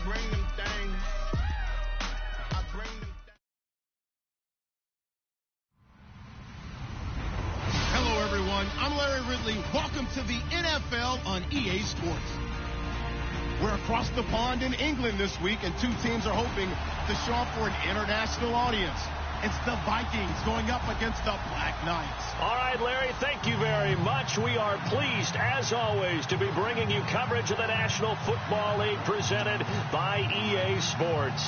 bring them things. I bring them things. Hello, everyone. I'm Larry Ridley. Welcome to the NFL on EA Sports. We're across the pond in England this week, and two teams are hoping to show up for an international audience. It's the Vikings going up against the Black Knights. All right, Larry, thank you very much. We are pleased, as always, to be bringing you coverage of the National Football League presented by EA Sports.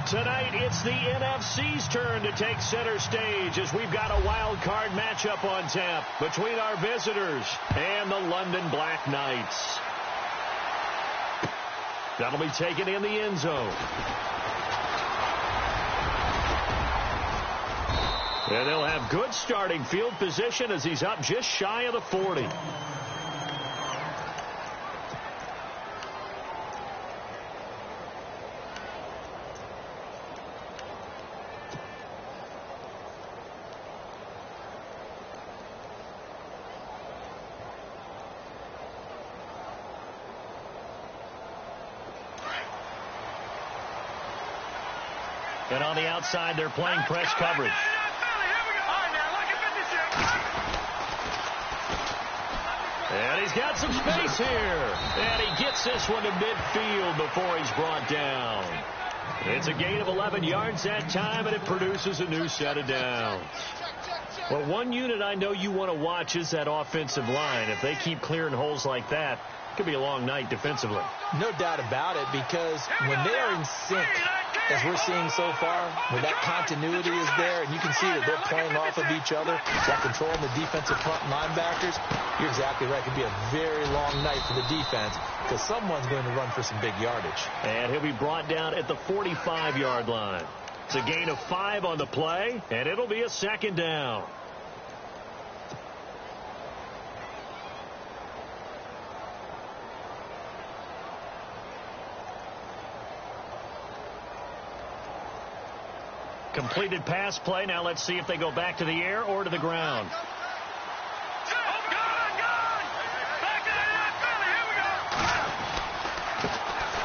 Tonight, it's the NFC's turn to take center stage as we've got a wild card matchup on tap between our visitors and the London Black Knights. That'll be taken in the end zone. And they'll have good starting field position as he's up just shy of the 40. And on the outside, they're playing press coverage. And he's got some space here. And he gets this one to midfield before he's brought down. It's a gain of 11 yards that time, and it produces a new set of downs. Well, one unit I know you want to watch is that offensive line. If they keep clearing holes like that, it could be a long night defensively. No doubt about it, because when they are in sync, as we're seeing so far, when that continuity is there, and you can see that they're playing off of each other while controlling the defensive front linebackers, you're exactly right. It could be a very long night for the defense because someone's going to run for some big yardage. And he'll be brought down at the 45-yard line. It's a gain of 5 on the play, and it'll be a second down. Completed pass play. Now let's see if they go back to the air or to the ground.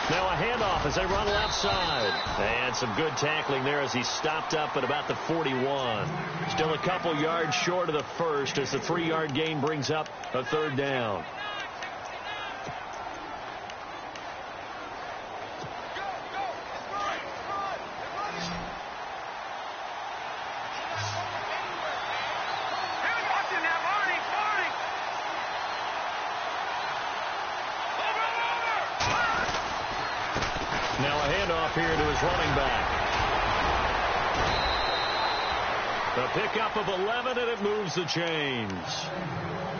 Now a handoff as they run left side. And some good tackling there as he's stopped up at about the 41. Still a couple yards short of the first as the 3-yard gain brings up a third down. Now a handoff here to his running back. The pickup of 11, and it moves the chains.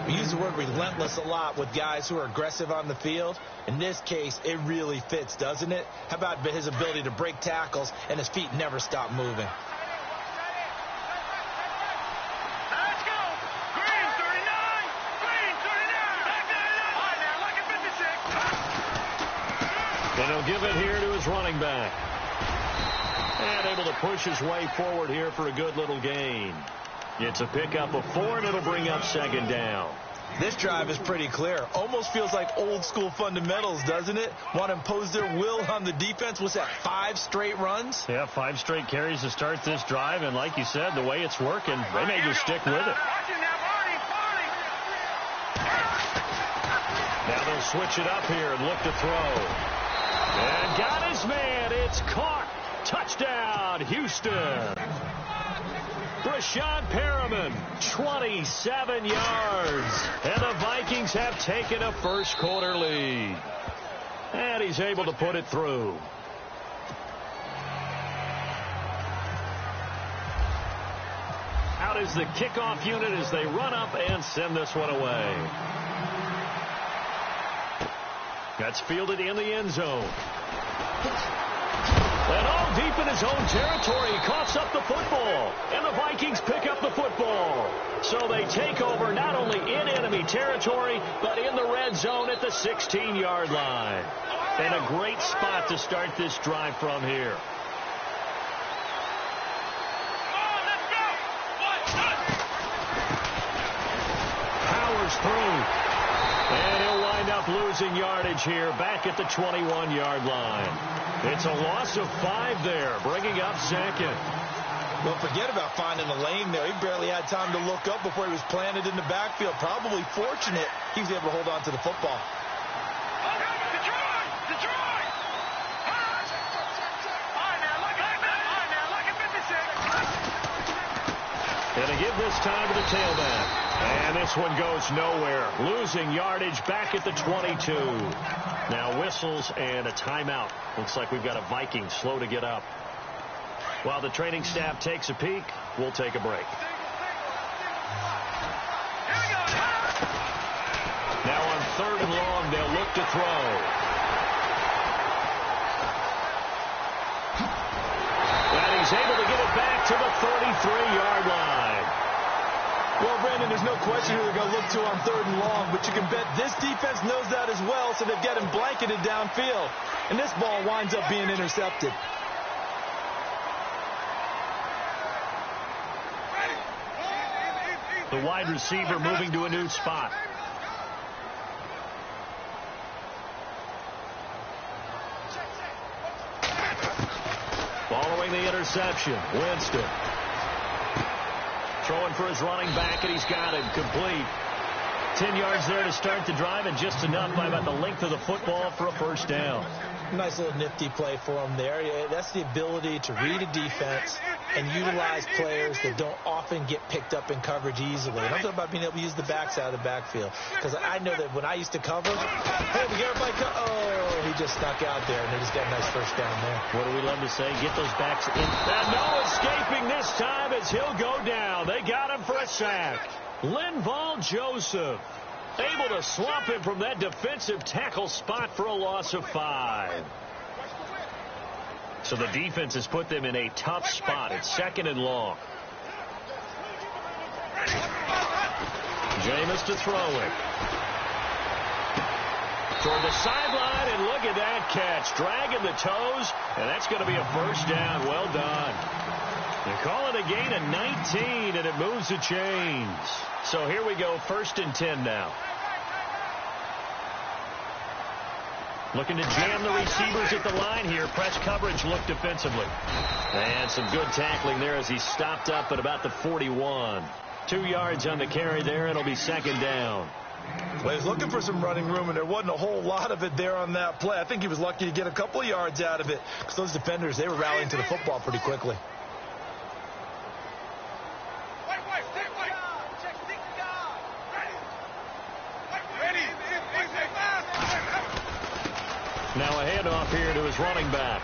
We use the word relentless a lot with guys who are aggressive on the field. In this case, it really fits, doesn't it? How about his ability to break tackles and his feet never stop moving? And he'll give it here to his running back. And able to push his way forward here for a good little gain. It's a pickup of 4, and it'll bring up second down. This drive is pretty clear. Almost feels like old school fundamentals, doesn't it? Want to impose their will on the defense. What's that, 5 straight runs? Yeah, 5 straight carries to start this drive. And like you said, the way it's working, they may just stick with it. Now they'll switch it up here and look to throw. And got his man. It's caught. Touchdown, Houston. Brashad Perriman, 27 yards. And the Vikings have taken a first-quarter lead. And he's able to put it through. Out is the kickoff unit as they run up and send this one away. That's fielded in the end zone. And all deep in his own territory, he coughs up the football. And the Vikings pick up the football. So they take over not only in enemy territory, but in the red zone at the 16-yard line. And a great spot to start this drive from here. Powers through. And he'll wind up losing losing yardage here back at the 21-yard line. It's a loss of 5 there, bringing up second. Well, forget about finding a lane there. He barely had time to look up before he was planted in the backfield. Probably fortunate he was able to hold on to the football. Going to give this time to the tailback. And this one goes nowhere. Losing yardage back at the 22. Now whistles and a timeout. Looks like we've got a Viking slow to get up. While the training staff takes a peek, we'll take a break. Now on 3rd and long, they'll look to throw. And he's able to get it back to the 33-yard line. Well, Brandon, there's no question who they're going to look to on 3rd and long, but you can bet this defense knows that as well, so they've got him blanketed downfield. And this ball winds up being intercepted. The wide receiver moving to a new spot. Following the interception, Winston. Throwing for his running back, and he's got him complete. 10 yards there to start the drive, and just enough by about the length of the football for a first down. Nice little nifty play for him there. That's the ability to read a defense and utilize players that don't often get picked up in coverage easily. And I'm talking about being able to use the backside of the backfield. Because I know that when I used to cover, hey, we got everybody oh, he just stuck out there, and they just got a nice first down there. What do we love to say? Get those backs in. And no escaping this time as he'll go down. They got him for a sack. Linval Joseph able to slump him from that defensive tackle spot for a loss of 5. So the defense has put them in a tough spot. It's 2nd and long. Jameis to throw it. Toward the sideline, and look at that catch. Dragging the toes, and that's going to be a first down. Well done. They call it a gain of 19, and it moves the chains. So here we go, 1st and 10 now. Looking to jam the receivers at the line here. Press coverage look defensively. And some good tackling there as he stopped up at about the 41. 2 yards on the carry there. It'll be 2nd down. Well, he's looking for some running room, and there wasn't a whole lot of it there on that play. I think he was lucky to get a couple of yards out of it because those defenders, they were rallying to the football pretty quickly. Now a handoff here to his running back.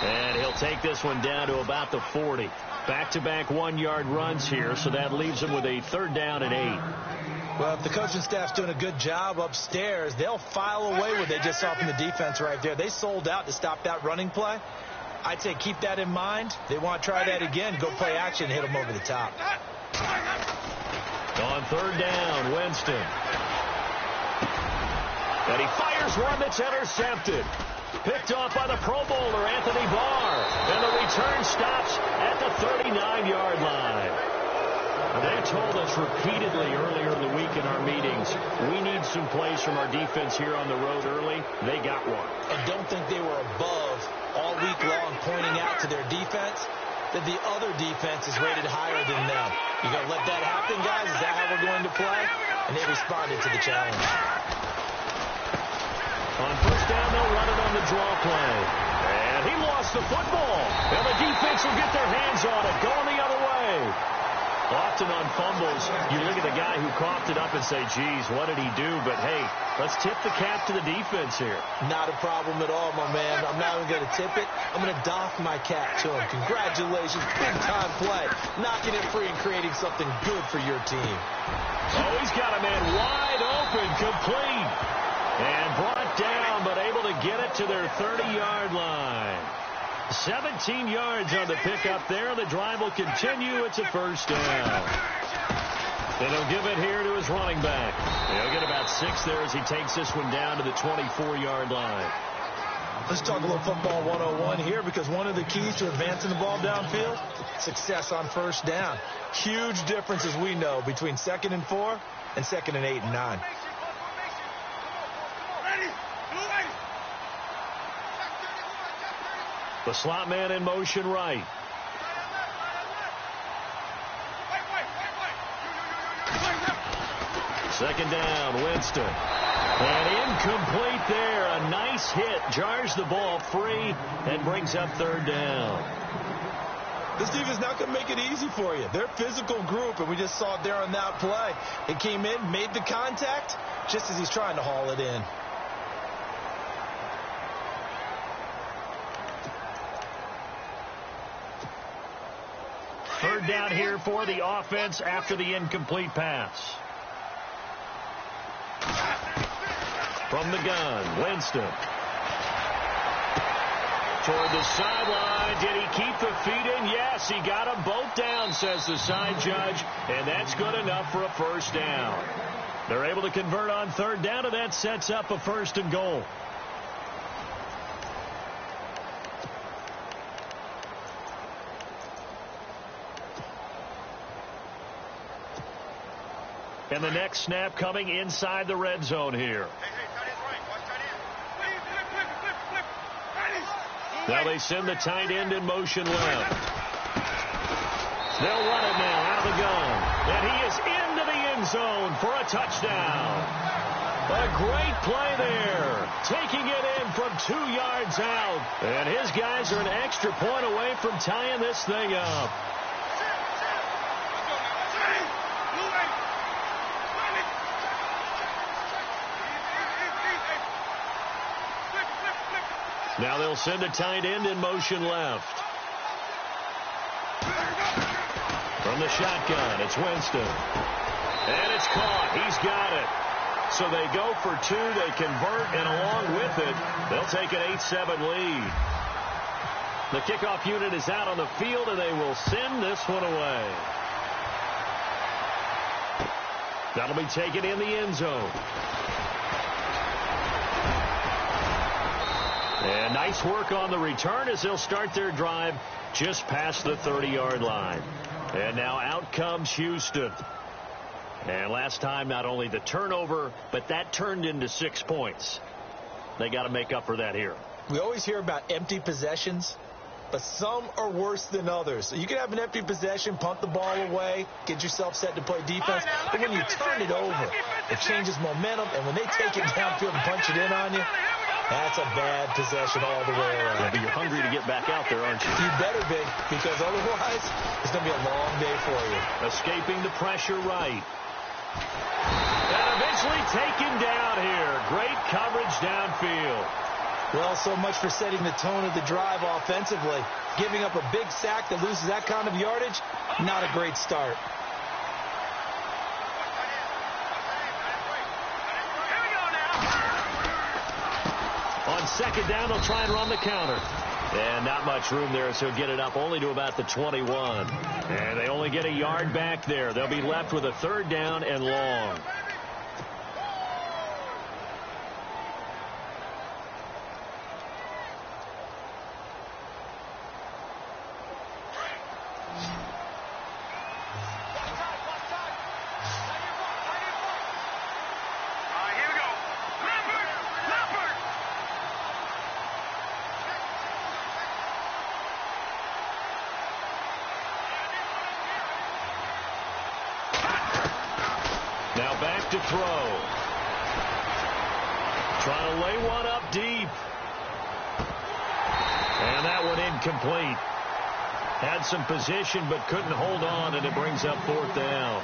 And he'll take this one down to about the 40. Back-to-back 1-yard runs here, so that leaves him with a 3rd down and 8. Well, if the coaching staff's doing a good job upstairs, they'll file away what they just saw from the defense right there. They sold out to stop that running play. I'd say keep that in mind. They want to try that again, go play action, hit them over the top. On 3rd down, Winston. And he fires one that's intercepted. Picked off by the Pro Bowler, Anthony Barr. And the return stops at the 39-yard line. They told us repeatedly earlier in the week in our meetings, we need some plays from our defense here on the road early. They got one. And don't think they were above all week long pointing out to their defense that the other defense is rated higher than them. You going to let that happen, guys? Is that how we're going to play? And they responded to the challenge. On 1st down, they'll run it on the draw play. And he lost the football. And the defense will get their hands on it, going the other way. Often on fumbles, you look at the guy who coughed it up and say, geez, what did he do? But, hey, let's tip the cap to the defense here. Not a problem at all, my man. I'm not even going to tip it. I'm going to doff my cap to him. Congratulations, big-time play. Knocking it free and creating something good for your team. Oh, he's got a man wide open, complete. And brought down, but able to get it to their 30-yard line. 17 yards on the pickup there. The drive will continue. It's a first down. And he'll give it here to his running back. He'll get about 6 there as he takes this one down to the 24-yard line. Let's talk a little football 101 here, because one of the keys to advancing the ball downfield, success on 1st down. Huge difference, as we know, between 2nd and 4 and 2nd and 8 and 9. The slot man in motion right. Second down, Winston. And incomplete there. A nice hit. Jars the ball free and brings up third down. This defense not going to make it easy for you. They're a physical group, and we just saw it there on that play. It came in, made the contact, just as he's trying to haul it in. Third down here for the offense after the incomplete pass. From the gun, Winston. Toward the sideline. Did he keep the feet in? Yes, he got them both down, says the side judge, and that's good enough for a first down. They're able to convert on third down, and that sets up a first and goal. And the next snap coming inside the red zone here. Now they send the tight end in motion left. They'll run it now out of the gun. And he is into the end zone for a touchdown. A great play there. Taking it in from 2 yards out. And his guys are an extra point away from tying this thing up. Now they'll send a tight end in motion left. From the shotgun, it's Winston. And it's caught. He's got it. So they go for 2. They convert, and along with it, they'll take an 8-7 lead. The kickoff unit is out on the field, and they will send this one away. That'll be taken in the end zone. And nice work on the return as they'll start their drive just past the 30-yard line. And now out comes Houston. And last time, not only the turnover, but that turned into 6 points. They got to make up for that here. We always hear about empty possessions, but some are worse than others. So you can have an empty possession, punt the ball away, get yourself set to play defense. But when you turn it over, it changes momentum. And when they take it downfield and punch it in on you, that's a bad possession all the way around. Yeah, but you're hungry to get back out there, aren't you? You better be, because otherwise it's going to be a long day for you. Escaping the pressure right. And eventually taken down here. Great coverage downfield. Well, so much for setting the tone of the drive offensively. Giving up a big sack that loses that kind of yardage, not a great start. On second down, they'll try and run the counter. And not much room there, so get it up only to about the 21. And they only get a yard back there. They'll be left with a third down and long. Now back to throw. Trying to lay one up deep. And that one incomplete. Had some position but couldn't hold on, and it brings up fourth down.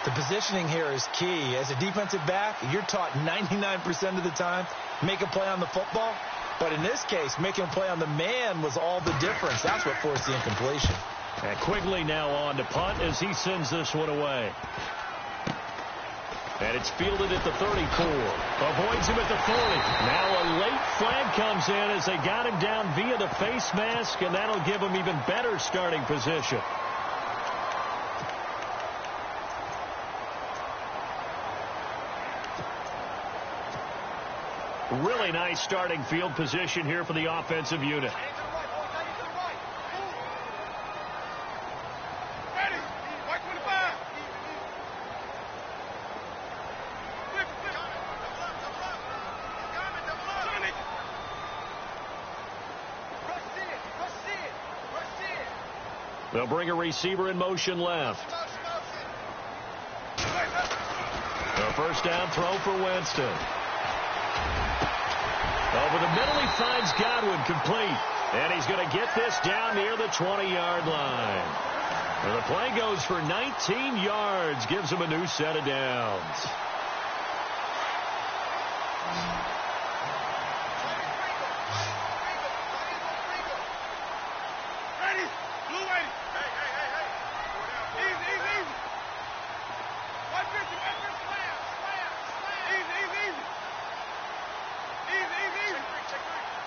The positioning here is key. As a defensive back, you're taught 99% of the time, make a play on the football. But in this case, making a play on the man was all the difference. That's what forced the incompletion. And Quigley now on to punt as he sends this one away. And it's fielded at the 34. Avoids him at the 40. Now a late flag comes in as they got him down via the face mask, and that'll give him even better starting position. Really nice starting field position here for the offensive unit. They'll bring a receiver in motion left. The first down throw for Winston. Over the middle, he finds Godwin, complete. And he's going to get this down near the 20-yard line. And the play goes for 19 yards, gives him a new set of downs.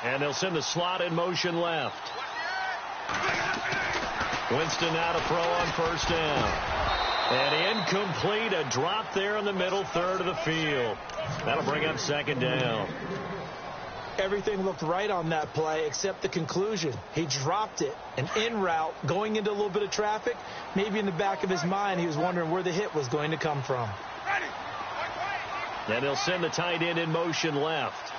And they'll send the slot in motion left. Winston now to throw on first down. And incomplete, a drop there in the middle third of the field. That'll bring up second down. Everything looked right on that play except the conclusion. He dropped it, an in route, going into a little bit of traffic. Maybe in the back of his mind, he was wondering where the hit was going to come from. Then they'll send the tight end in motion left.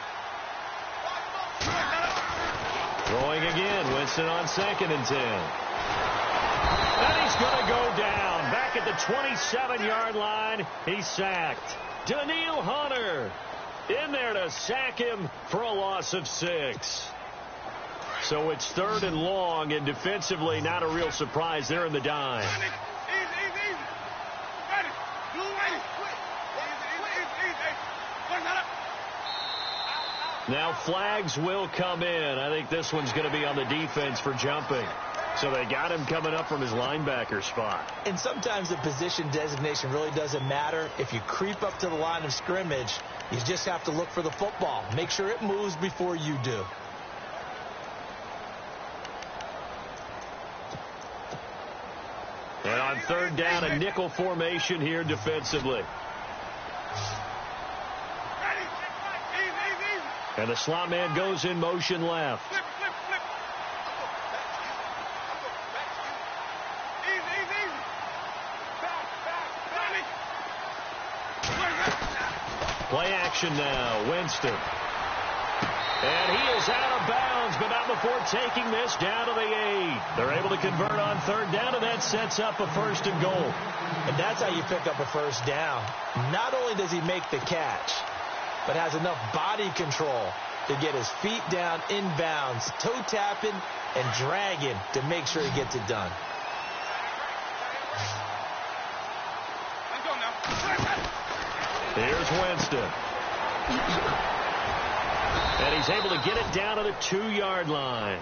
Throwing again, Winston on 2nd and 10. And he's going to go down. Back at the 27-yard line, he's sacked. Daniil Hunter in there to sack him for a loss of 6. So it's 3rd and long, and defensively not a real surprise there in the dime. Now flags will come in. I think this one's going to be on the defense for jumping. So they got him coming up from his linebacker spot. And sometimes the position designation really doesn't matter. If you creep up to the line of scrimmage, you just have to look for the football. Make sure it moves before you do. And on 3rd down, a nickel formation here defensively. And the slot man goes in motion left. Play action now, Winston. And he is out of bounds, but not before taking this down to the 8. They're able to convert on 3rd down, and that sets up a 1st and goal. And that's how you pick up a first down. Not only does he make the catch, but has enough body control to get his feet down inbounds, toe tapping and dragging to make sure he gets it done. Here's Winston. And he's able to get it down to the 2-yard line.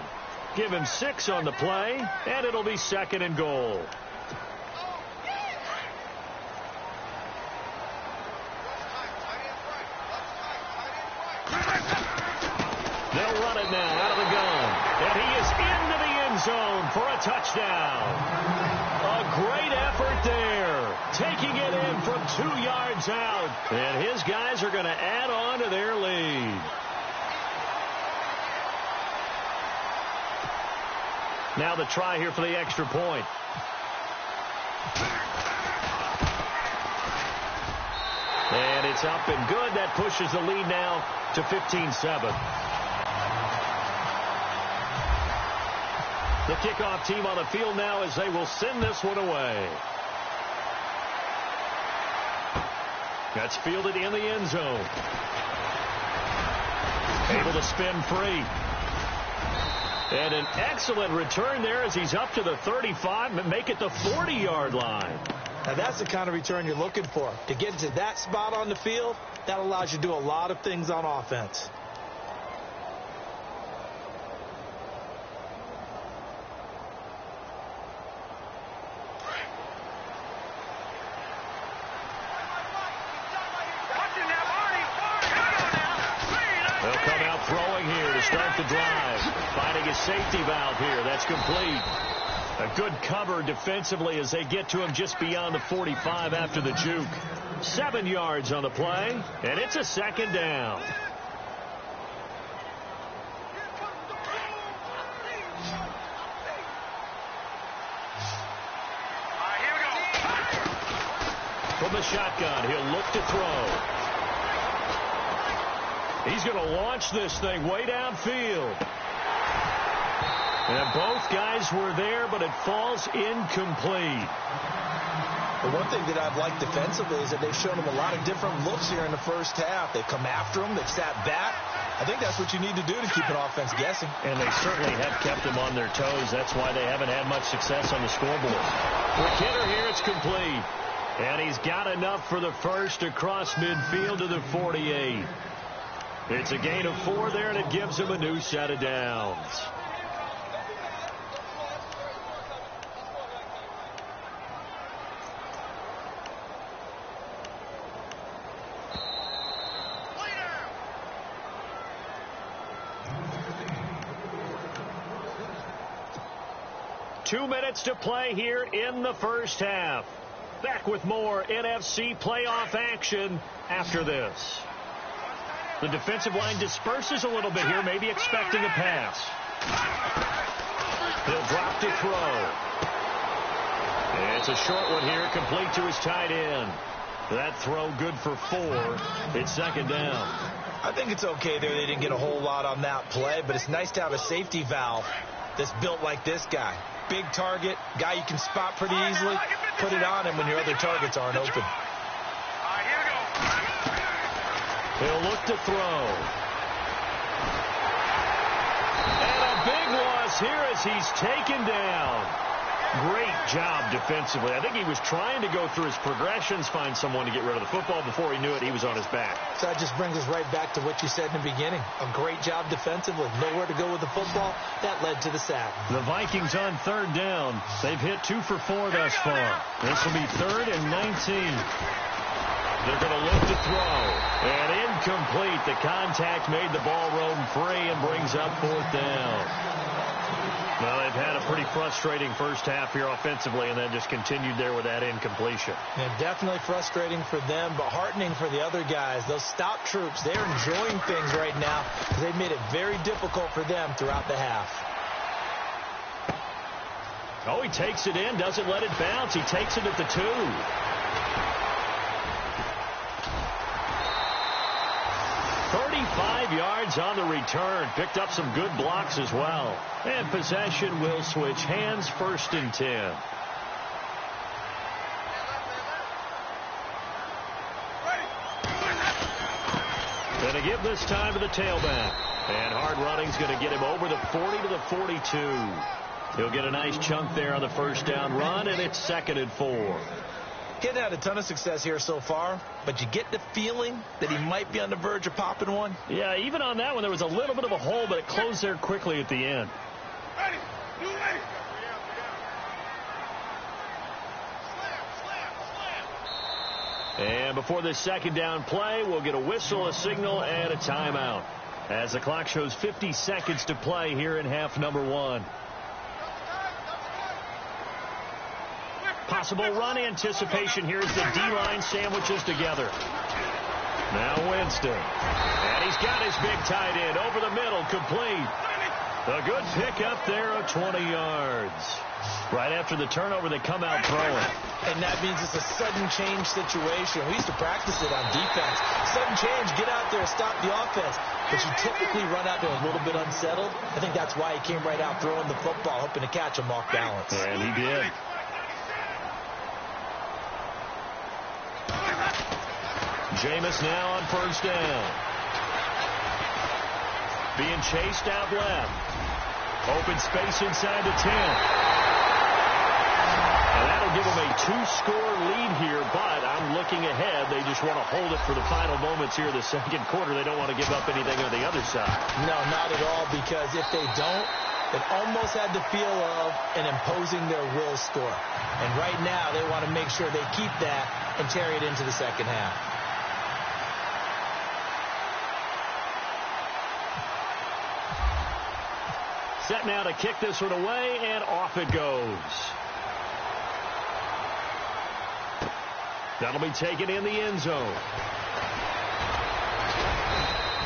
Give him 6 on the play, and it'll be 2nd and goal. They'll run it now out of the gun. And he is into the end zone for a touchdown. A great effort there. Taking it in from 2 yards out. And his guys are going to add on to their lead. Now the try here for the extra point. And it's up and good. That pushes the lead now to 15-7. The kickoff team on the field now as they will send this one away. That's fielded in the end zone. Able to spin free. And an excellent return there as he's up to the 35 and make it the 40-yard line. Now that's the kind of return you're looking for. To get to that spot on the field, that allows you to do a lot of things on offense. They'll come out throwing here to start the drive. Finding a safety valve here. That's complete. A good cover defensively as they get to him just beyond the 45 after the juke. 7 yards on the play, and it's a 2nd down. From the shotgun, he'll look to throw. He's going to launch this thing way downfield. And both guys were there, but it falls incomplete. The one thing that I've liked defensively is that they've shown him a lot of different looks here in the first half. They've come after him. They've sat back. I think that's what you need to do to keep an offense guessing. And they certainly have kept them on their toes. That's why they haven't had much success on the scoreboard. For Kidder here, it's complete. And he's got enough for the first across midfield to the 48. It's a gain of 4 there, and it gives him a new set of downs. Two minutes to play here in the first half. Back with more NFC playoff action after this. The defensive line disperses a little bit here, maybe expecting a pass. He'll drop to throw. It's a short one here, complete to his tight end. That throw good for 4. It's second down. I think it's okay there. They didn't get a whole lot on that play, but it's nice to have a safety valve that's built like this guy. Big target, guy you can spot pretty easily. Put it on him when your other targets aren't open. He'll look to throw. And a big loss here as he's taken down. Great job defensively. I think he was trying to go through his progressions, find someone to get rid of the football. Before he knew it, he was on his back. So that just brings us right back to what you said in the beginning. A great job defensively. Nowhere to go with the football. That led to the sack. The Vikings on third down. They've hit 2 for 4 thus far. This will be 3rd and 19. They're going to look to throw. And incomplete. The contact made the ball roam free and brings up 4th down. Well, they've had a pretty frustrating first half here offensively, and then just continued there with that incompletion. And definitely frustrating for them, but heartening for the other guys. Those stop troops, they're enjoying things right now because they've made it very difficult for them throughout the half. Oh, he takes it in, doesn't let it bounce. He takes it at the 2. 35 yards on the return. Picked up some good blocks as well. And possession will switch hands, 1st and 10. Going to give this time to the tailback. And hard running's going to get him over the 40 to the 42. He'll get a nice chunk there on the first down run, and it's 2nd and 4. He had a ton of success here so far, but you get the feeling that he might be on the verge of popping one. Yeah, even on that one, there was a little bit of a hole, but it closed there quickly at the end. And before this second down play, we'll get a whistle, a signal, and a timeout. As the clock shows 50 seconds to play here in half number 1. Possible run anticipation here as the D-line sandwiches together. Now Winston. And he's got his big tight end over the middle, complete. A good pickup there of 20 yards. Right after the turnover, they come out throwing. And that means it's a sudden change situation. We used to practice it on defense. Sudden change, get out there, stop the offense. But you typically run out there a little bit unsettled. I think that's why he came right out throwing the football, hoping to catch him off balance. And he did. Jameis now on first down. Being chased out left. Open space inside the 10. And that'll give them a 2-score lead here, but I'm looking ahead. They just want to hold it for the final moments here of the second quarter. They don't want to give up anything on the other side. No, not at all, because if they don't, it almost had the feel of an imposing their will score. And right now, they want to make sure they keep that and carry it into the second half. Set now to kick this one away, and off it goes. That'll be taken in the end zone.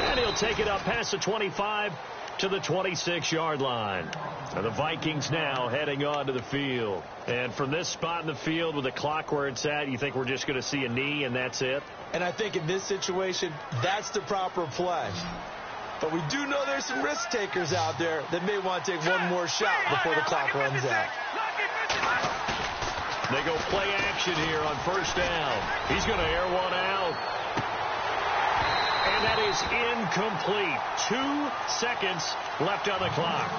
And he'll take it up past the 25 to the 26-yard line. And the Vikings now heading onto the field. And from this spot in the field with the clock where it's at, you think we're just going to see a knee and that's it? And I think in this situation, that's the proper play. But we do know there's some risk takers out there that may want to take one more shot before the clock runs out. They go play action here on first down. He's going to air one out. And that is incomplete. 2 seconds left on the clock.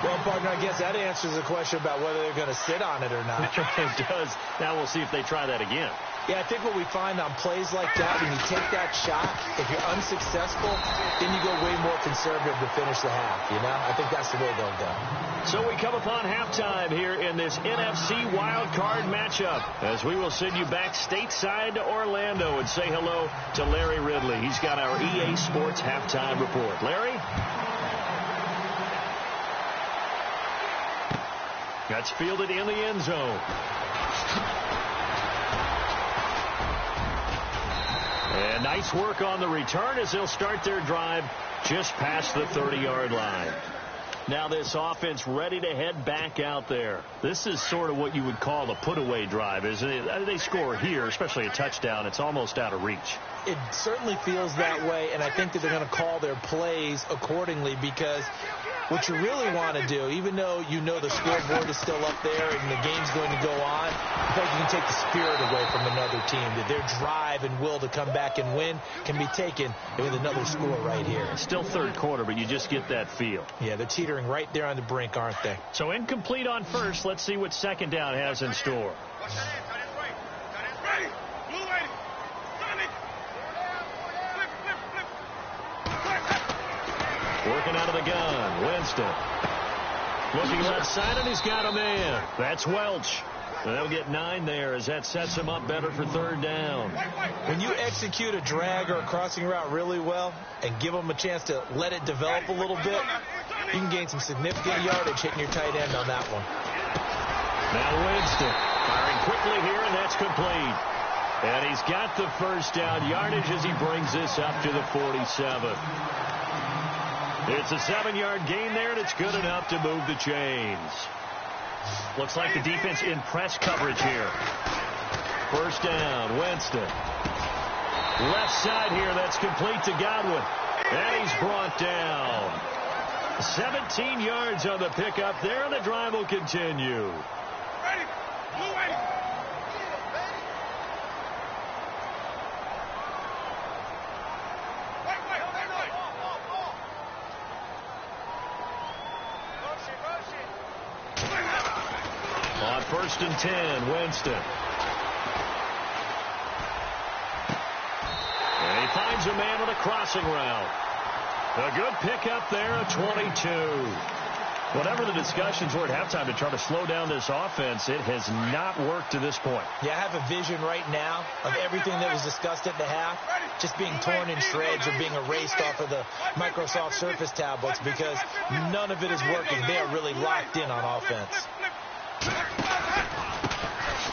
Well, partner, I guess that answers the question about whether they're going to sit on it or not. It does. Now we'll see if they try that again. Yeah, I think what we find on plays like that, when you take that shot, if you're unsuccessful, then you go way more conservative to finish the half, you know? I think that's the way they'll go. So we come upon halftime here in this NFC Wild Card matchup, as we will send you back stateside to Orlando and say hello to Larry Ridley. He's got our EA Sports halftime report. Larry? That's fielded in the end zone. And nice work on the return as they'll start their drive just past the 30-yard line. Now this offense ready to head back out there. This is sort of what you would call a put-away drive, isn't it? They score here, especially a touchdown. It's almost out of reach. It certainly feels that way, and I think that they're going to call their plays accordingly, because what you really want to do, even though you know the scoreboard is still up there and the game's going to go on, I think you can take the spirit away from another team, that their drive and will to come back and win can be taken with another score right here. It's still third quarter, but you just get that feel. Yeah, they're teetering right there on the brink, aren't they? So incomplete on first. Let's see what second down has in store. Working out of the gun, Winston. Looking left side, and he's got a man. That's Welch. They'll get 9 there as that sets him up better for third down. When you execute a drag or a crossing route really well and give them a chance to let it develop a little bit, you can gain some significant yardage hitting your tight end on that one. Now Winston firing quickly here, and that's complete. And he's got the first down yardage as he brings this up to the 47. It's a 7-yard gain there, and it's good enough to move the chains. Looks like the defense in press coverage here. First down, Winston. Left side here, that's complete to Godwin. And he's brought down. 17 yards on the pickup there, and the drive will continue. On first and 10, Winston. And he finds a man on a crossing route. A good pickup there, a 22. Whatever the discussions were at halftime to try to slow down this offense, it has not worked to this point. Yeah, I have a vision right now of everything that was discussed at the half just being torn in shreds or being erased off of the Microsoft Surface tablets, because none of it is working. They are really locked in on offense.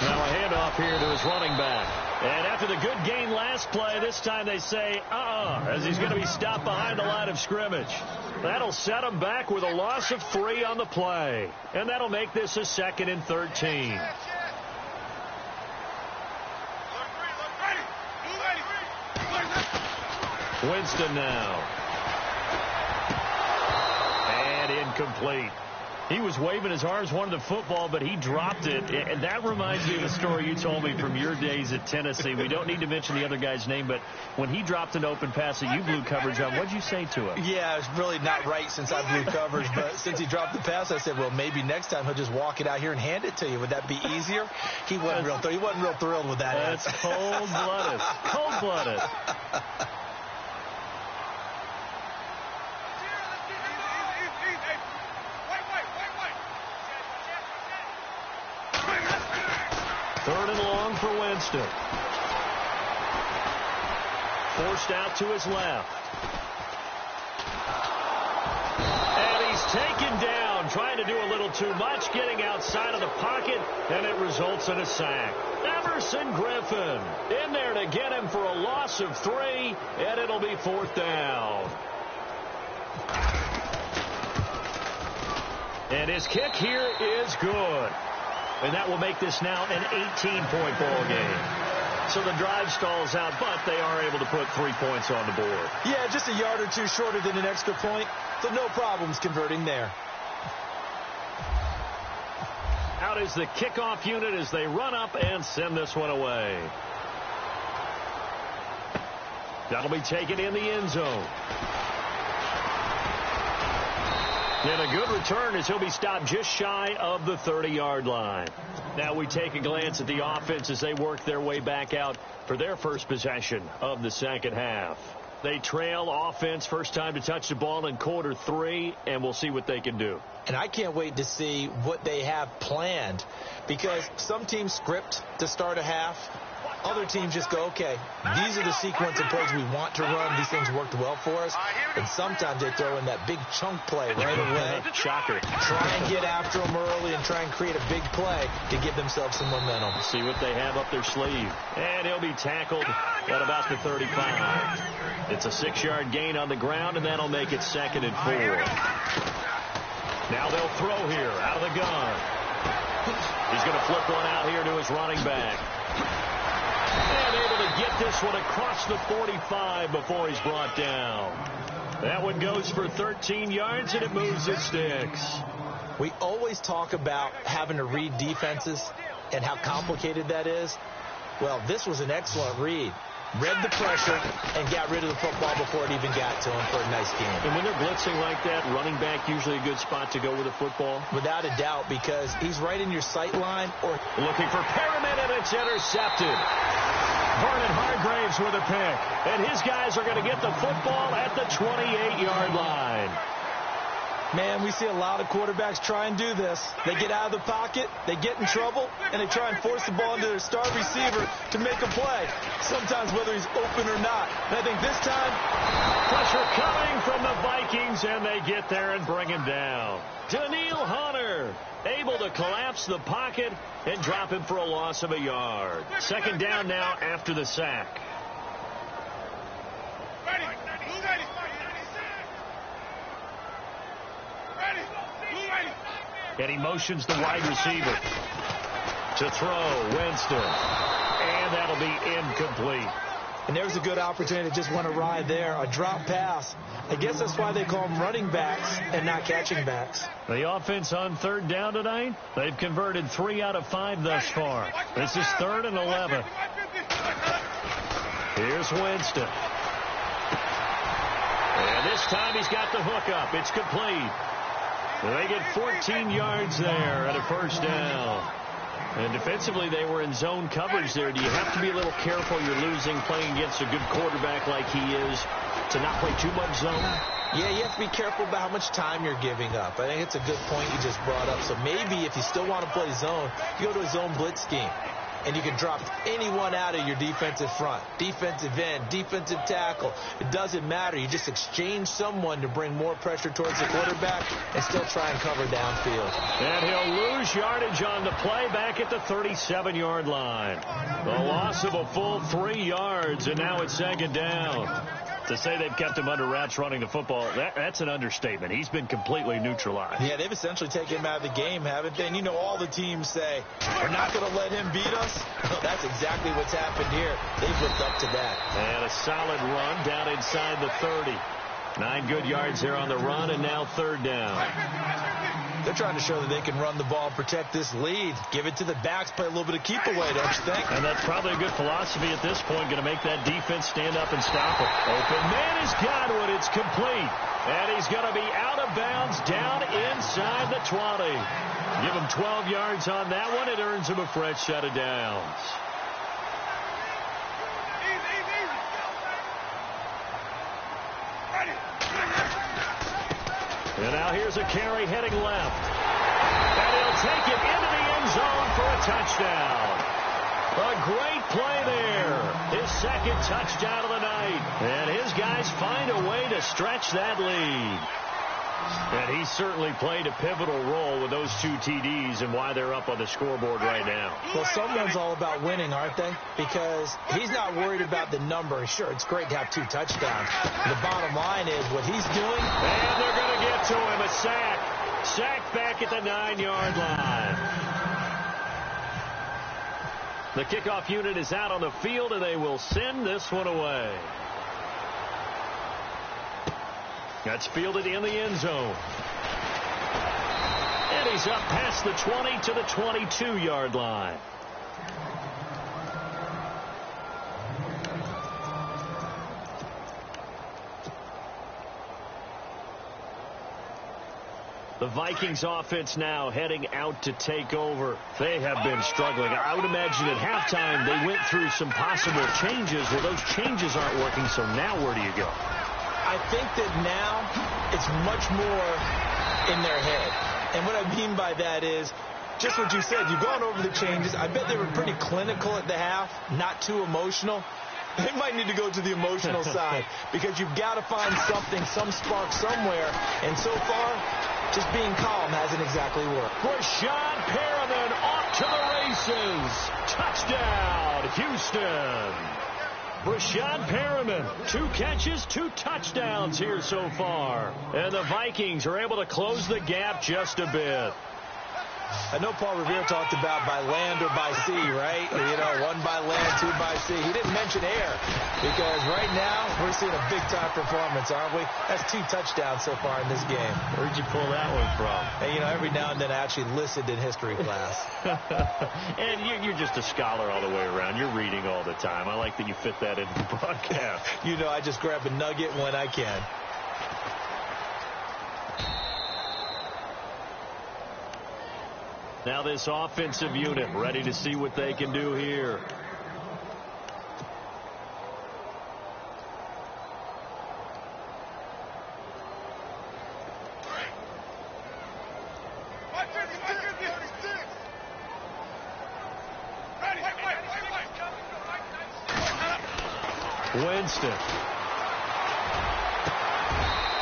Now a handoff here to his running back. And after the good gain last play, this time they say, as he's going to be stopped behind the line of scrimmage. That'll set him back with a loss of 3 on the play. And that'll make this a 2nd and 13. Winston now. And incomplete. He was waving his arms, wanted the football, but he dropped it. And that reminds me of the story you told me from your days at Tennessee. We don't need to mention the other guy's name, but when he dropped an open pass that you blew coverage on, what did you say to him? Yeah, it's really not right since I blew coverage, but since he dropped the pass, I said, well, maybe next time he'll just walk it out here and hand it to you. Would that be easier? He wasn't real thrilled with that. That's cold-blooded. Cold-blooded. Third and long for Winston. Forced out to his left. And he's taken down, trying to do a little too much, getting outside of the pocket, and it results in a sack. Everson Griffin in there to get him for a loss of 3, and it'll be 4th down. And his kick here is good. And that will make this now an 18-point ball game. so the drive stalls out, but they are able to put 3 points on the board. Yeah, just a yard or two shorter than an extra point, so no problems converting there. Out is the kickoff unit as they run up and send this one away. That'll be taken in the end zone. And a good return as he'll be stopped just shy of the 30-yard line. Now we take a glance at the offense as they work their way back out for their first possession of the second half. They trail offense, first time to touch the ball in quarter 3, and we'll see what they can do. And I can't wait to see what they have planned, because some teams script to start a half. Other teams just go, okay, these are the sequence of plays we want to run. These things worked well for us. And sometimes they throw in that big chunk play right away. Shocker. Try and get after them early and try and create a big play to give themselves some momentum. See what they have up their sleeve. And he'll be tackled at about the 35. It's a 6-yard gain on the ground, and that'll make it 2nd and 4. Now they'll throw here out of the gun. He's going to flip one out here to his running back. And able to get this one across the 45 before he's brought down. That one goes for 13 yards, and it moves the sticks. We always talk about having to read defenses and how complicated that is. Well, this was an excellent read. Read the pressure and got rid of the football before it even got to him for a nice game. And when they're blitzing like that, running back usually a good spot to go with the football? Without a doubt, because he's right in your sight line. Or looking for Perriman, and it's intercepted. Vernon Hargraves with a pick. And his guys are going to get the football at the 28-yard line. Man, we see a lot of quarterbacks try and do this. They get out of the pocket, they get in trouble, and they try and force the ball into their star receiver to make a play, sometimes whether he's open or not. And I think this time, pressure coming from the Vikings, and they get there and bring him down. Daniil Hunter able to collapse the pocket and drop him for a loss of a yard. 2nd down now after the sack. And he motions the wide receiver to throw. Winston. And that'll be incomplete. And there's a good opportunity to just want to ride there. A drop pass. I guess that's why they call them running backs and not catching backs. The offense on 3rd down tonight, they've converted 3 out of 5 thus far. This is 3rd and 11. Here's Winston. And this time he's got the hook up. It's complete. They get 14 yards there at a 1st down. And defensively, they were in zone coverage there. Do you have to be a little careful? You're losing playing against a good quarterback like he is to not play too much zone? Yeah, you have to be careful about how much time you're giving up. I think it's a good point you just brought up. So maybe if you still want to play zone, you go to a zone blitz scheme. And you can drop anyone out of your defensive front. Defensive end, defensive tackle. It doesn't matter. You just exchange someone to bring more pressure towards the quarterback and still try and cover downfield. And he'll lose yardage on the play back at the 37-yard line. The loss of a full 3 yards, and now it's 2nd down. To say they've kept him under wraps running the football, that's an understatement. He's been completely neutralized. Yeah, they've essentially taken him out of the game, haven't they? And you know all the teams say, we're not going to let him beat us. Well, that's exactly what's happened here. They've lived up to that. And a solid run down inside the 30. 9 good yards there on the run, and now 3rd down. They're trying to show that they can run the ball, protect this lead. Give it to the backs, play a little bit of keep away, don't you think? And that's probably a good philosophy at this point, going to make that defense stand up and stop it. Open man is Godwin. It's complete. And he's going to be out of bounds down inside the 20. Give him 12 yards on that one. It earns him a fresh set of downs. And now here's a carry heading left. And he'll take it into the end zone for a touchdown. A great play there. His 2nd touchdown of the night. And his guys find a way to stretch that lead. And he certainly played a pivotal role with those 2 TDs and why they're up on the scoreboard right now. Well, someone's all about winning, aren't they? Because he's not worried about the number. Sure, it's great to have 2 touchdowns. The bottom line is what he's doing. And they're going to get to him. A sack. Sack back at the 9-yard line. The kickoff unit is out on the field, and they will send this one away. That's fielded in the end zone. And he's up past the 20 to the 22-yard line. The Vikings offense now heading out to take over. They have been struggling. I would imagine at halftime they went through some possible changes. Well, those changes aren't working, so now where do you go? I think that now it's much more in their head. And what I mean by that is just what you said. You've gone over the changes. I bet they were pretty clinical at the half, not too emotional. They might need to go to the emotional side because you've got to find something, some spark somewhere. And so far, just being calm hasn't exactly worked. Rashad Perriman off to the races. Touchdown, Houston. Rashad Perriman, 2 catches, 2 touchdowns here so far. And the Vikings are able to close the gap just a bit. I know Paul Revere talked about by land or by sea, right? You know, 1 by land, 2 by sea. He didn't mention air because right now we're seeing a big-time performance, aren't we? That's 2 touchdowns so far in this game. Where'd you pull that one from? And, you know, every now and then I actually listened in history class. And you're just a scholar all the way around. You're reading all the time. I like that you fit that into the broadcast. You know, I just grab a nugget when I can. Now this offensive unit ready to see what they can do here. Winston.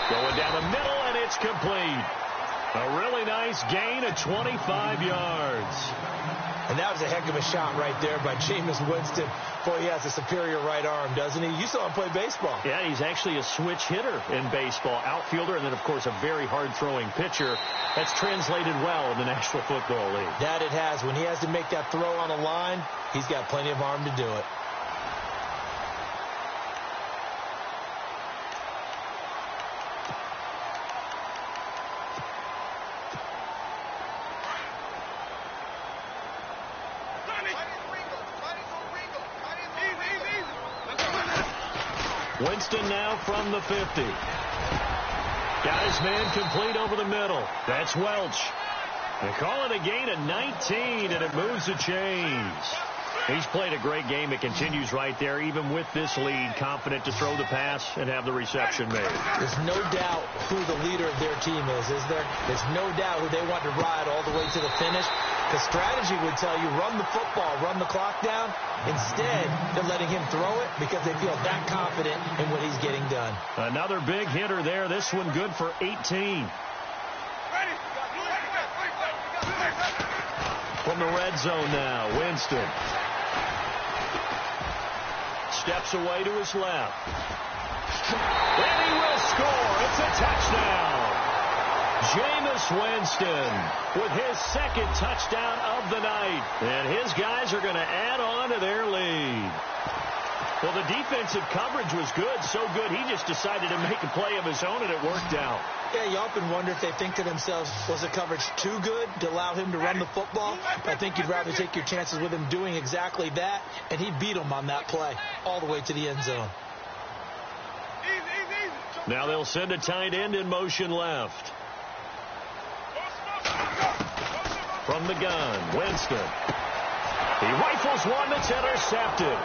Going down the middle, and it's complete. A really nice gain of 25 yards. And that was a heck of a shot right there by Jameis Winston. Boy, he has a superior right arm, doesn't he? You saw him play baseball. Yeah, he's actually a switch hitter in baseball. Outfielder, and then, of course, a very hard-throwing pitcher. That's translated well in the National Football League. That it has. When he has to make that throw on a line, he's got plenty of arm to do it. Winston now from the 50. Got his man complete over the middle. That's Welch. They call it a gain of 19, and it moves the chains. He's played a great game. It continues right there, even with this lead, confident to throw the pass and have the reception made. There's no doubt who the leader of their team is there? There's no doubt who they want to ride all the way to the finish. The strategy would tell you run the football, run the clock down. Instead, they're letting him throw it because they feel that confident in what he's getting done. Another big hitter there. This one good for 18. From the red zone now, Winston. Steps away to his left. And he will score. It's a touchdown. Jameis Winston with his 2nd touchdown of the night. And his guys are going to add on to their lead. Well, the defensive coverage was good, so good he just decided to make a play of his own, and it worked out. Yeah, you often wonder if they think to themselves, was the coverage too good to allow him to run the football? I think you'd rather take your chances with him doing exactly that, and he beat him on that play all the way to the end zone. Now they'll send a tight end in motion left. From the gun, Winston. He rifles one that's intercepted.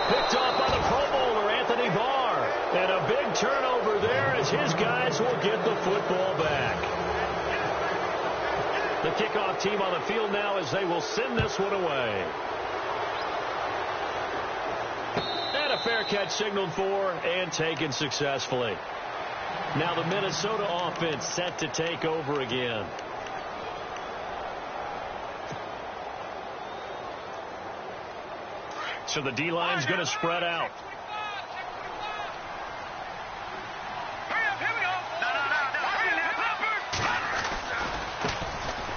Picked off by the Pro Bowler, Anthony Barr. And a big turnover there as his guys will get the football back. The kickoff team on the field now as they will send this one away. And a fair catch signaled for and taken successfully. Now the Minnesota offense set to take over again. So the D-line's going to spread out.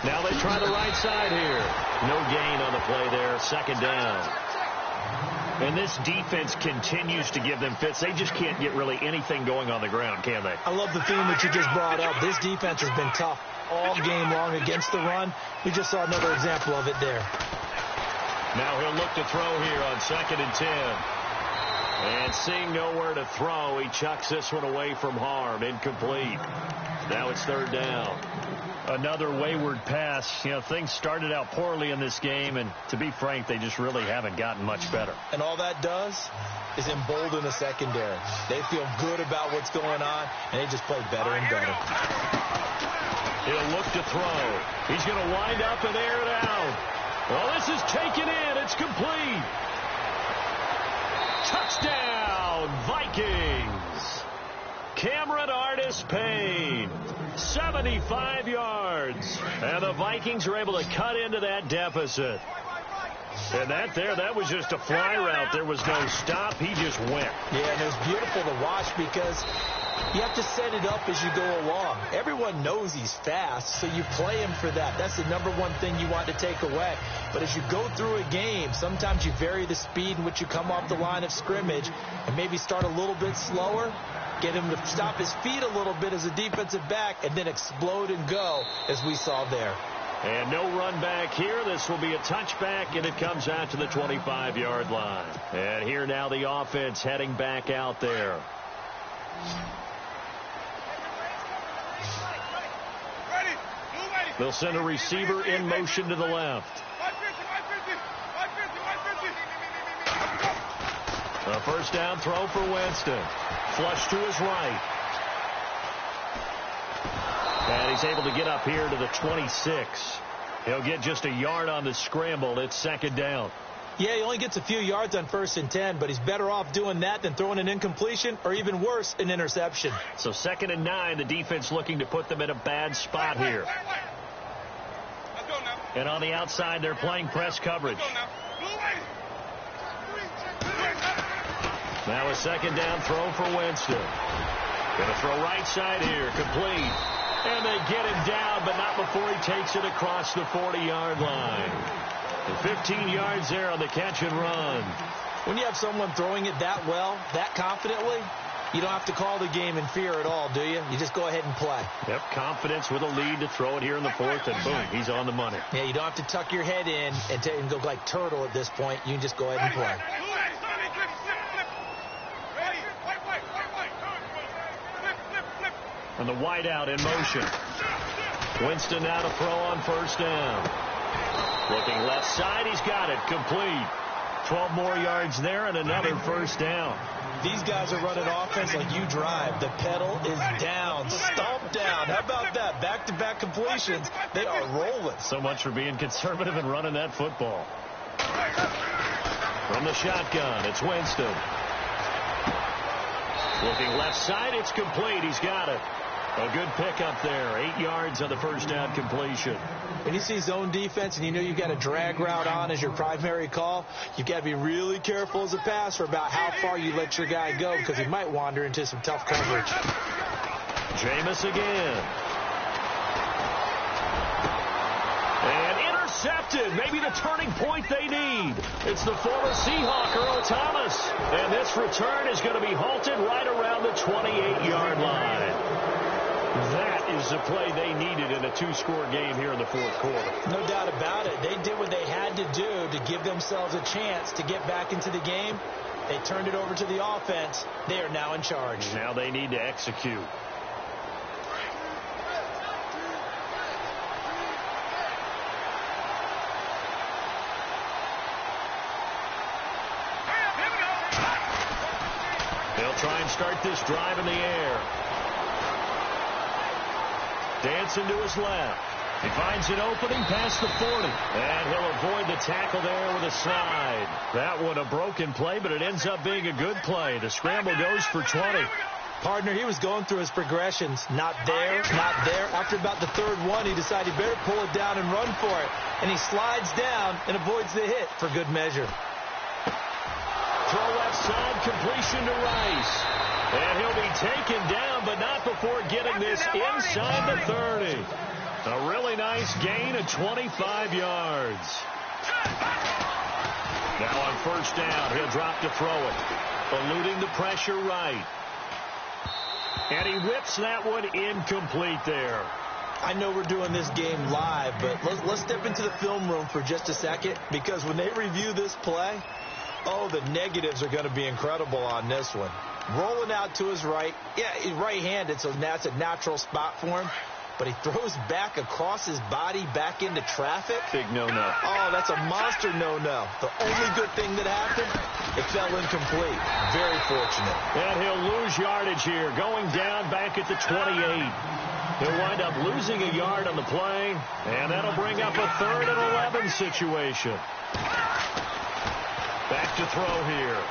Now they try the right side here. No gain on the play there. Second down. And this defense continues to give them fits. They just can't get really anything going on the ground, can they? I love the theme that you just brought up. This defense has been tough all game long against the run. We just saw another example of it there. Now he'll look to throw here on 2nd and 10. And seeing nowhere to throw, he chucks this one away from harm. Incomplete. Now it's 3rd down. Another wayward pass. You know, things started out poorly in this game, and to be frank, they just really haven't gotten much better. And all that does is embolden the secondary. They feel good about what's going on, and they just play better and better. He'll look to throw. He's going to wind up and air it out. Well, this is taken in. It's complete. Touchdown, Vikings. Cameron Artis-Payne, 75 yards. And the Vikings are able to cut into that deficit. And that was just a fly route. There was no stop. He just went. Yeah, and it was beautiful to watch because you have to set it up as you go along. Everyone knows he's fast, so you play him for that. That's the number one thing you want to take away. But as you go through a game, sometimes you vary the speed in which you come off the line of scrimmage and maybe start a little bit slower, get him to stop his feet a little bit as a defensive back, and then explode and go, as we saw there. And no run back here. This will be a touchback, and it comes out to the 25-yard line. And here now the offense heading back out there. They'll send a receiver in motion to the left. A first down throw for Winston. Flush to his right. And he's able to get up here to the 26. He'll get just a yard on the scramble. It's 2nd down. Yeah, he only gets a few yards on 1st and 10, but he's better off doing that than throwing an incompletion or even worse, an interception. So 2nd and 9, the defense looking to put them in a bad spot here. And on the outside, they're playing press coverage. Now a 2nd down throw for Winston. Going to throw right side here, complete. And they get him down, but not before he takes it across the 40-yard line. And 15 yards there on the catch and run. When you have someone throwing it that well, that confidently, you don't have to call the game in fear at all, do you? You just go ahead and play. Yep, confidence with a lead to throw it here in the 4th, and boom, he's on the money. Yeah, you don't have to tuck your head in and go like turtle at this point. You can just go ahead and play. And the wideout in motion. Winston now to throw on 1st down. Looking left side, he's got it, complete. 12 more yards there and another 1st down. These guys are running offense like you drive. The pedal is down, stomp down. How about that? Back-to-back completions. They are rolling. So much for being conservative and running that football. From the shotgun, it's Winston. Looking left side, it's complete. He's got it. A good pickup there. 8 yards on the 1st down completion. When you see zone defense and you know you've got a drag route on as your primary call, you've got to be really careful as a passer about how far you let your guy go because he might wander into some tough coverage. Jameis again. And intercepted. Maybe the turning point they need. It's the former Seahawk, Earl Thomas. And this return is going to be halted right around the 28-yard line. That is the play they needed in a 2-score game here in the 4th quarter. No doubt about it. They did what they had to do to give themselves a chance to get back into the game. They turned it over to the offense. They are now in charge. Now they need to execute. They'll try and start this drive in the air. Dancing to his left. He finds an opening past the 40. And he'll avoid the tackle there with a slide. That one a broken play, but it ends up being a good play. The scramble goes for 20. Partner, he was going through his progressions. Not there, not there. After about the 3rd one, he decided he better pull it down and run for it. And he slides down and avoids the hit for good measure. Throw left side, completion to Rice. And he'll be taken down, but not before getting this inside the 30. A really nice gain of 25 yards. Now on first down, he'll drop to throw it. Eluding the pressure right. And he whips that one incomplete there. I know we're doing this game live, but let's step into the film room for just a second, because when they review this play, oh, the negatives are going to be incredible on this one. Rolling out to his right. Yeah, he's right-handed, so that's a natural spot for him. But he throws back across his body back into traffic. Big no-no. Oh, that's a monster no-no. The only good thing that happened, it fell incomplete. Very fortunate. And he'll lose yardage here, going down back at the 28. He'll wind up losing a yard on the play, and that'll bring up a 3rd and 11 situation. Back to throw here.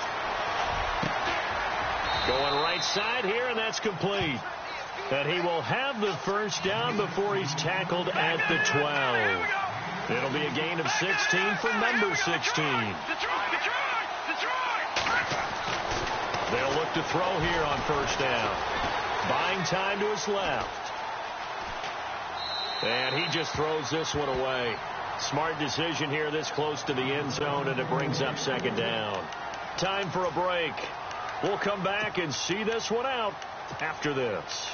Going right side here, and that's complete. And he will have the first down before he's tackled at the 12. It'll be a gain of 16 for number 16. They'll look to throw here on first down. Buying time to his left. And he just throws this one away. Smart decision here this close to the end zone, and it brings up second down. Time for a break. We'll come back and see this one out after this.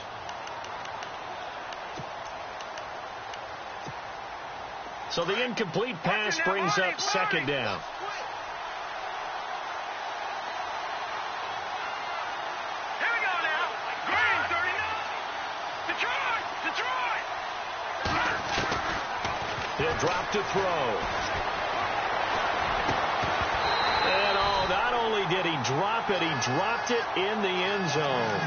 So the incomplete pass brings up second down. Here we go now. Green, 39. Detroit. He'll drop to throw. And oh, not only did he drop it, he dropped it in the end zone.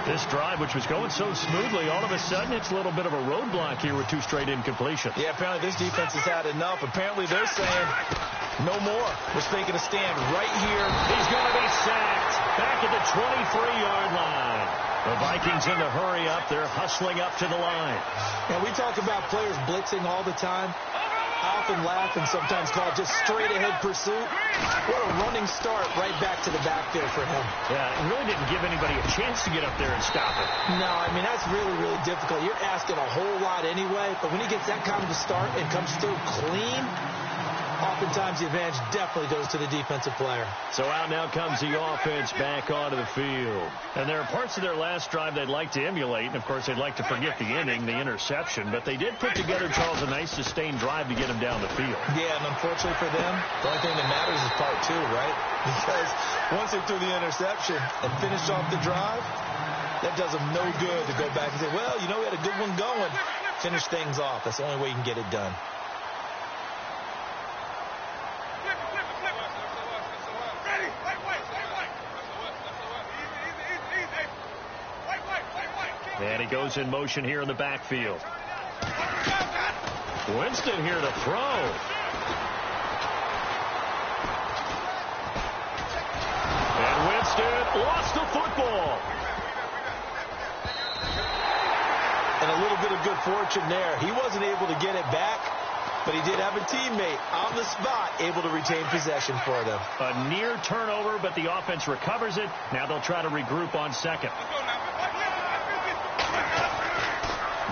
This drive, which was going so smoothly, all of a sudden it's a little bit of a roadblock here with 2 straight incompletions. Yeah, apparently this defense has had enough. Apparently they're saying no more. We're taking a stand right here. He's going to be sacked back at the 23-yard line. The Vikings in the hurry up. They're hustling up to the line. And we talk about players blitzing all the time. I often laugh and sometimes call it just straight-ahead pursuit. What a running start right back to the backfield for him. Yeah, it really didn't give anybody a chance to get up there and stop it. No, I mean, that's really, really difficult. You're asking a whole lot anyway, but when he gets that kind of a start and comes through clean, oftentimes the advantage definitely goes to the defensive player. So out now comes the offense back onto the field. And there are parts of their last drive they'd like to emulate. And, of course, they'd like to forget the inning, the interception. But they did put together, Charles, a nice sustained drive to get him down the field. Yeah, and unfortunately for them, the only thing that matters is part 2, right? Because once they threw the interception and finished off the drive, that does them no good to go back and say, well, you know, we had a good one going. Finish things off. That's the only way you can get it done. And he goes in motion here in the backfield. Winston here to throw. And Winston lost the football. And a little bit of good fortune there. He wasn't able to get it back, but he did have a teammate on the spot able to retain possession for them. A near turnover, but the offense recovers it. Now they'll try to regroup on second.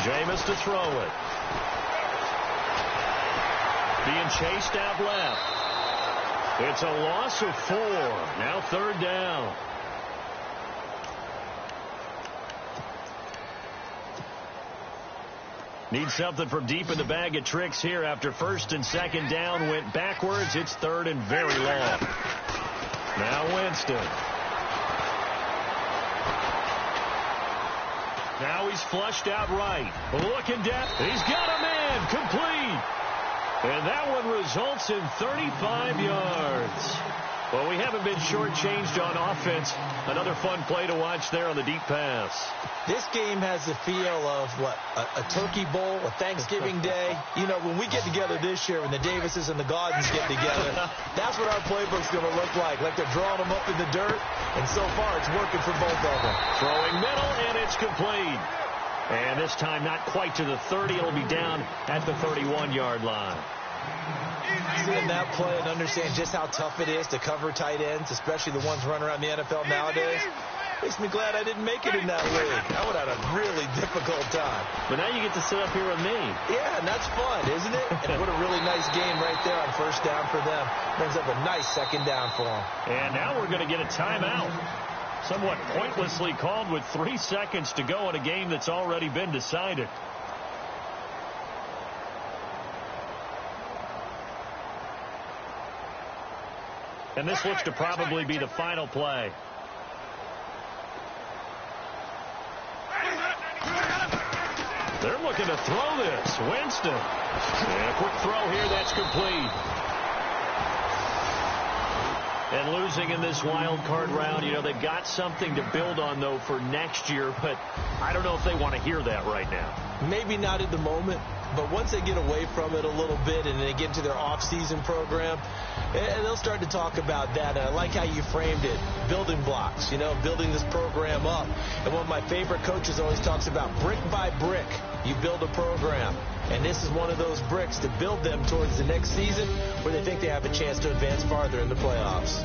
Jameis to throw it. Being chased out left. It's a loss of 4. Now third down. Need something from deep in the bag of tricks here after first and second down went backwards. It's third and very long. Now Winston. Now he's flushed out right. Looking down. He's got a man. Complete. And that one results in 35 yards. Well, we haven't been shortchanged on offense. Another fun play to watch there on the deep pass. This game has the feel of, what, a turkey bowl, a Thanksgiving day. You know, when we get together this year, when the Davises and the Gaudens get together, that's what our playbook's going to look like. Like they're drawing them up in the dirt, and so far it's working for both of them. Throwing middle, and it's complete. And this time not quite to the 30. It'll be down at the 31-yard line. Seeing that play and understand just how tough it is to cover tight ends, especially the ones running around the NFL nowadays, Makes me glad I didn't make it in that league. I would have had a really difficult time. But now you get to sit up here with me. Yeah, and that's fun, isn't it? And what a really nice game right there on first down for them. Brings up a nice second down for them. And now we're going to get a timeout. Somewhat pointlessly called with 3 seconds to go in a game that's already been decided. And this looks to probably be the final play. They're looking to throw this. Winston. And a quick throw here. That's complete. And losing in this wild card round, you know, they've got something to build on, though, for next year. But I don't know if they want to hear that right now. Maybe not at the moment, but once they get away from it a little bit and they get into their off-season program, they'll start to talk about that. And I like how you framed it, building blocks, you know, building this program up. And one of my favorite coaches always talks about brick by brick, you build a program. And this is one of those bricks to build them towards the next season where they think they have a chance to advance farther in the playoffs.